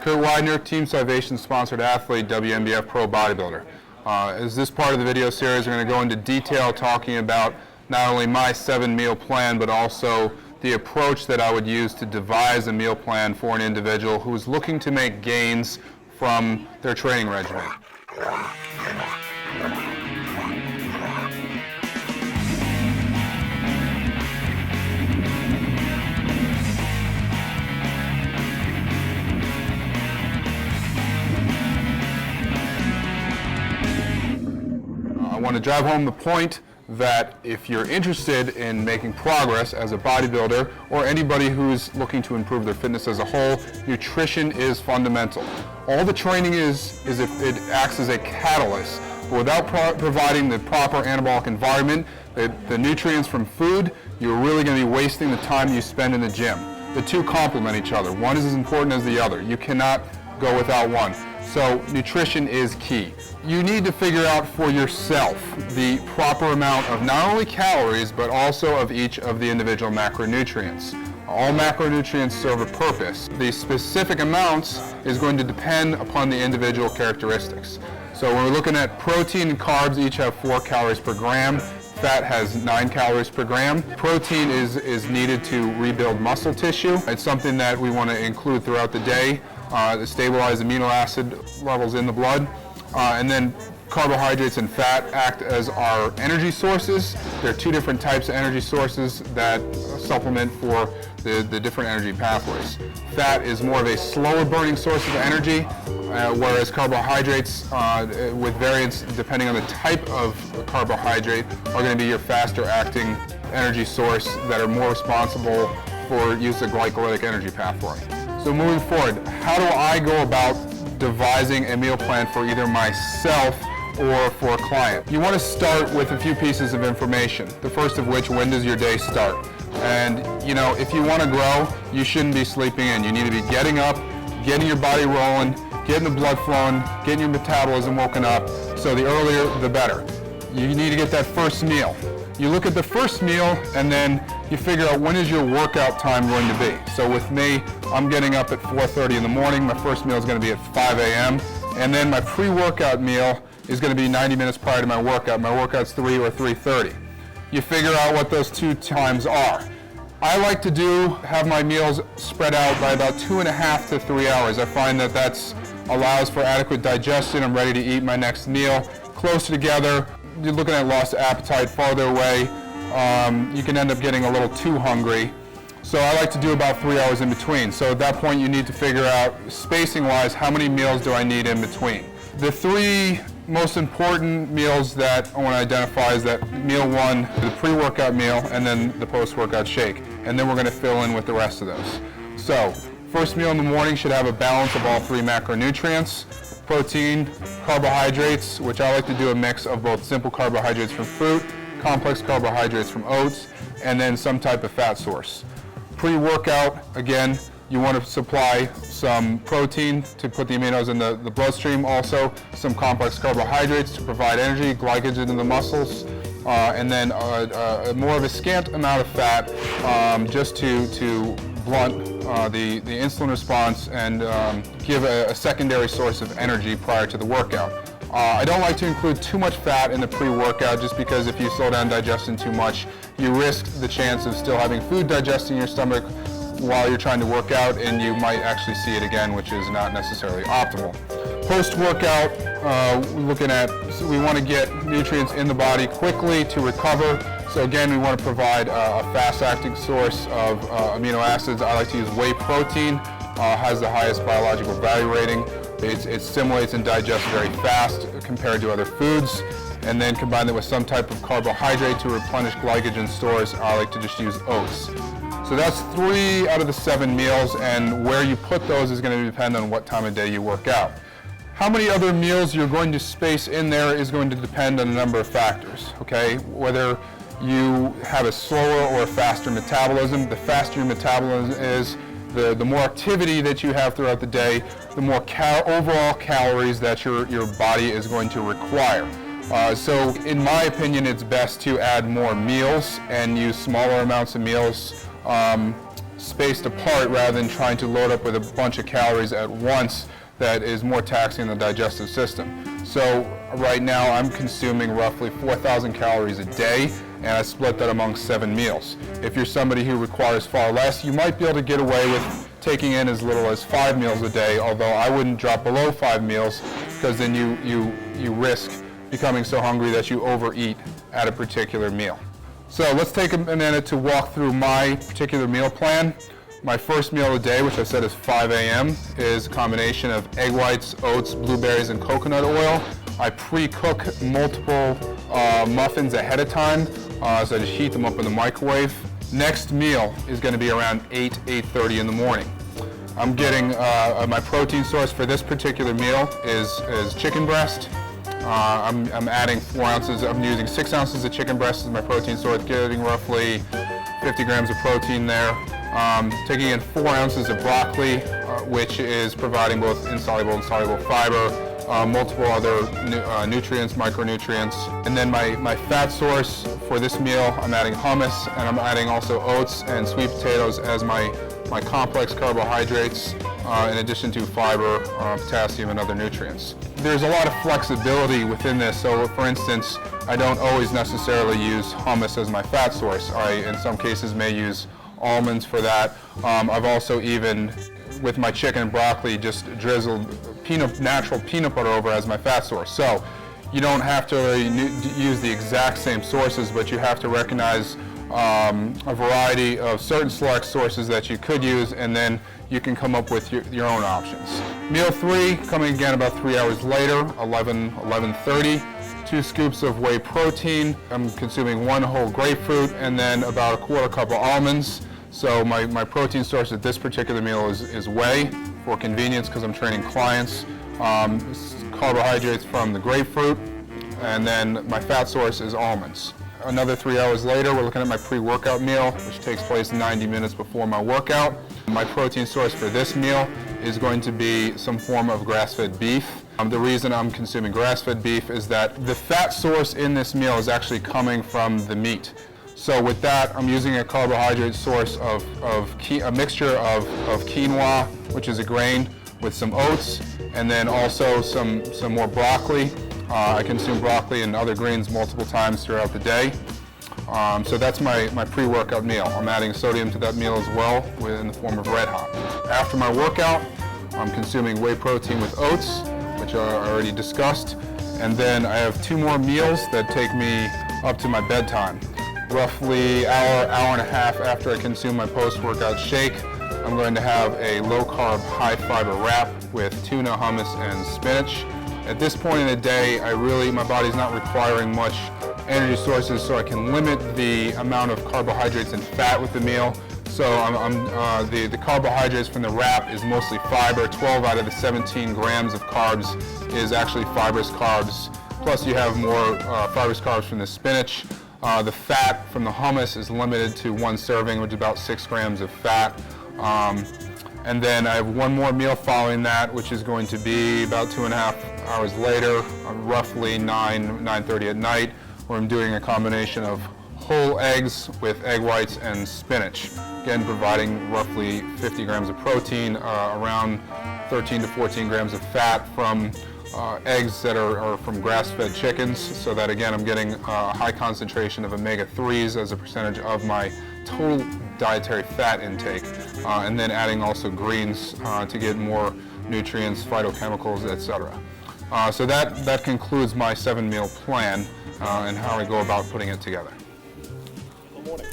Kurt Weidner, Team Salvation sponsored athlete, WNBF pro bodybuilder. As this part of the video series, we're going to go into detail talking about not only my 7-meal plan, but also the approach that I would use to devise a meal plan for an individual who is looking to make gains from their training regimen. I want to drive home the point that if you're interested in making progress as a bodybuilder or anybody who's looking to improve their fitness as a whole, nutrition is fundamental. All the training is if it acts as a catalyst. But without providing the proper anabolic environment, the nutrients from food, you're really going to be wasting the time you spend in the gym. The two complement each other. One is as important as the other. You cannot go without one. So nutrition is key. You need to figure out for yourself the proper amount of not only calories, but also of each of the individual macronutrients. All macronutrients serve a purpose. The specific amounts is going to depend upon the individual characteristics. So when we're looking at protein and carbs, each have 4 calories per gram. Fat has 9 calories per gram. Protein is needed to rebuild muscle tissue. It's something that we want to include throughout the day to stabilize amino acid levels in the blood. And then carbohydrates and fat act as our energy sources. There are 2 different types of energy sources that supplement for the different energy pathways. Fat is more of a slower burning source of energy, whereas carbohydrates, with variance depending on the type of carbohydrate, are going to be your faster acting energy source that are more responsible for use of glycolytic energy pathway. So moving forward, how do I go about devising a meal plan for either myself or for a client? You want to start with a few pieces of information. The first of which, when does your day start? And if you want to grow, you shouldn't be sleeping in. You need to be getting up, getting your body rolling, getting the blood flowing, getting your metabolism woken up. So the earlier, the better. You need to get that first meal. You look at the first meal and then you figure out when is your workout time going to be. So with me, I'm getting up at 4:30 in the morning. My first meal is going to be at 5 a.m. And then my pre-workout meal is going to be 90 minutes prior to my workout. My workout's 3 or 3:30. You figure out what those 2 times are. I like to have my meals spread out by about 2.5 to 3 hours. I find that allows for adequate digestion. I'm ready to eat my next meal. Closer together, you're looking at lost appetite. Farther away, you can end up getting a little too hungry. So I like to do about 3 hours in between. So at that point, you need to figure out, spacing-wise, how many meals do I need in between. The 3 most important meals that I want to identify is that meal 1, the pre-workout meal, and then the post-workout shake. And then we're going to fill in with the rest of those. So first meal in the morning should have a balance of all 3 macronutrients. Protein, carbohydrates, which I like to do a mix of both simple carbohydrates from fruit, complex carbohydrates from oats, and then some type of fat source. Pre-workout, again, you want to supply some protein to put the aminos in the bloodstream, also some complex carbohydrates to provide energy, glycogen in the muscles, and then more of a scant amount of fat just to blunt the insulin response and give a secondary source of energy prior to the workout. I don't like to include too much fat in the pre-workout just because if you slow down digestion too much, you risk the chance of still having food digesting in your stomach while you're trying to work out, and you might actually see it again, which is not necessarily optimal. Post-workout, we want to get nutrients in the body quickly to recover. So again, we want to provide a fast-acting source of amino acids. I like to use whey protein, has the highest biological value rating. It assimilates and digests very fast compared to other foods. And then combine it with some type of carbohydrate to replenish glycogen stores. I like to just use oats. So that's 3 out of the 7 meals, and where you put those is going to depend on what time of day you work out. How many other meals you're going to space in there is going to depend on a number of factors, okay? Whether you have a slower or a faster metabolism. The faster your metabolism is, the more activity that you have throughout the day, the more overall calories that your body is going to require. So in my opinion, it's best to add more meals and use smaller amounts of meals spaced apart rather than trying to load up with a bunch of calories at once that is more taxing on the digestive system. So right now I'm consuming roughly 4,000 calories a day, and I split that among 7 meals. If you're somebody who requires far less, you might be able to get away with taking in as little as 5 meals a day, although I wouldn't drop below 5 meals, because then you risk becoming so hungry that you overeat at a particular meal. So let's take a minute to walk through my particular meal plan. My first meal of the day, which I said is 5 a.m., is a combination of egg whites, oats, blueberries, and coconut oil. I pre-cook multiple muffins ahead of time, so I just heat them up in the microwave. Next meal is going to be around 8:30 in the morning. I'm getting my protein source for this particular meal is chicken breast. I'm adding 4 ounces. I'm using 6 ounces of chicken breast as my protein source, getting roughly 50 grams of protein there. Taking in 4 ounces of broccoli, which is providing both insoluble and soluble fiber, multiple other nutrients, micronutrients. And then my fat source for this meal, I'm adding hummus, and I'm adding also oats and sweet potatoes as my complex carbohydrates, in addition to fiber, potassium, and other nutrients. There's a lot of flexibility within this, so for instance, I don't always necessarily use hummus as my fat source. I, in some cases, may use almonds for that. I've also even, with my chicken and broccoli, just drizzled natural peanut butter over as my fat source. So you don't have to really use the exact same sources, but you have to recognize a variety of certain select sources that you could use, and then you can come up with your own options. Meal 3, coming again about 3 hours later, 11:30. 2 scoops of whey protein. I'm consuming 1 whole grapefruit and then about 1/4 cup of almonds. So my protein source at this particular meal is whey for convenience because I'm training clients. Carbohydrates from the grapefruit, and then my fat source is almonds. Another 3 hours later, we're looking at my pre-workout meal, which takes place 90 minutes before my workout. My protein source for this meal is going to be some form of grass-fed beef. The reason I'm consuming grass-fed beef is that the fat source in this meal is actually coming from the meat. So with that, I'm using a carbohydrate source of a mixture of quinoa, which is a grain, with some oats, and then also some more broccoli. I consume broccoli and other greens multiple times throughout the day. So that's my pre-workout meal. I'm adding sodium to that meal as well in the form of red hop. After my workout, I'm consuming whey protein with oats, which I already discussed. And then I have 2 more meals that take me up to my bedtime. Roughly hour and a half after I consume my post-workout shake, I'm going to have a low-carb, high-fiber wrap with tuna, hummus, and spinach. At this point in the day, my body's not requiring much energy sources, so I can limit the amount of carbohydrates and fat with the meal. So the carbohydrates from the wrap is mostly fiber. 12 out of the 17 grams of carbs is actually fibrous carbs. Plus you have more fibrous carbs from the spinach. The fat from the hummus is limited to 1 serving, which is about 6 grams of fat. And then I have 1 more meal following that, which is going to be about 2.5 hours later, roughly 9:30 at night, where I'm doing a combination of whole eggs with egg whites and spinach. Again, providing roughly 50 grams of protein, around 13 to 14 grams of fat from eggs that are from grass-fed chickens, so that again I'm getting a high concentration of omega-3s as a percentage of my total dietary fat intake, and then adding also greens to get more nutrients, phytochemicals, etc. So that concludes my 7-meal plan and how I go about putting it together. Good morning.